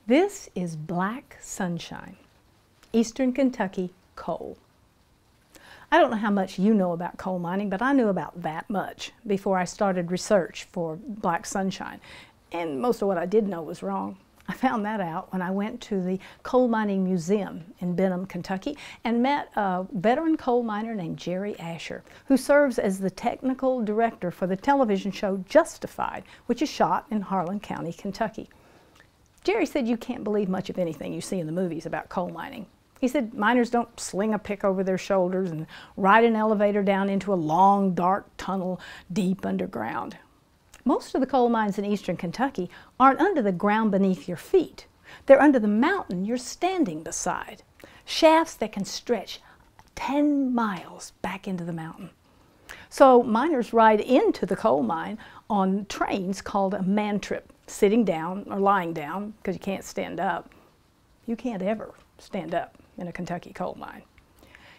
This is Black Sunshine, Eastern Kentucky coal. I don't know how much you know about coal mining, but I knew about that much before I started research for Black Sunshine. And most of what I did know was wrong. I found that out when I went to the Coal Mining Museum in Benham, Kentucky, and met a veteran coal miner named Jerry Asher, who serves as the technical director for the television show Justified, which is shot in Harlan County, Kentucky. Jerry said you can't believe much of anything you see in the movies about coal mining. He said miners don't sling a pick over their shoulders and ride an elevator down into a long, dark tunnel deep underground. Most of the coal mines in eastern Kentucky aren't under the ground beneath your feet. They're under the mountain you're standing beside. Shafts that can stretch 10 miles back into the mountain. So miners ride into the coal mine on trains called a man trip, sitting down or lying down because you can't stand up. You can't ever stand up in a Kentucky coal mine.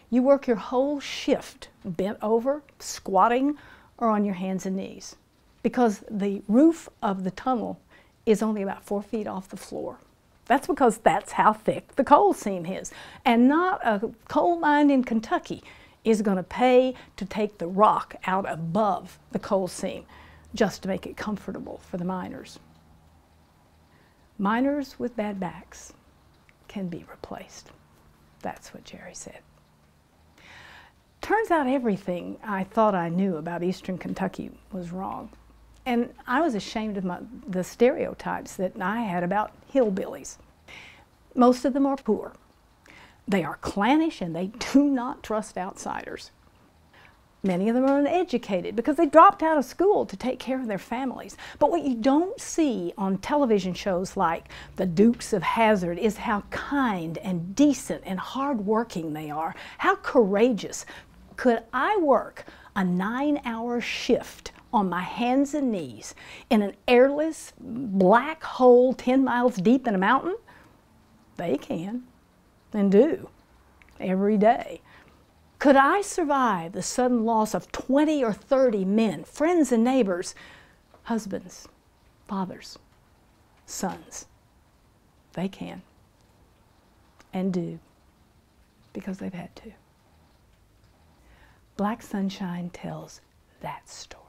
You work your whole shift bent over, squatting, or on your hands and knees because the roof of the tunnel is only about 4 feet off the floor. That's because that's how thick the coal seam is. And not a coal mine in Kentucky is going to pay to take the rock out above the coal seam just to make it comfortable for the miners. Miners with bad backs can be replaced. That's what Jerry said. Turns out everything I thought I knew about eastern Kentucky was wrong. And I was ashamed of the stereotypes that I had about hillbillies. Most of them are poor. They are clannish and they do not trust outsiders. Many of them are uneducated because they dropped out of school to take care of their families. But what you don't see on television shows like The Dukes of Hazzard is how kind and decent and hardworking they are. How courageous. Could I work a 9-hour shift on my hands and knees in an airless black hole 10 miles deep in a mountain? They can and do every day. Could I survive the sudden loss of 20 or 30 men, friends and neighbors, husbands, fathers, sons? They can and do because they've had to. Black Sunshine tells that story.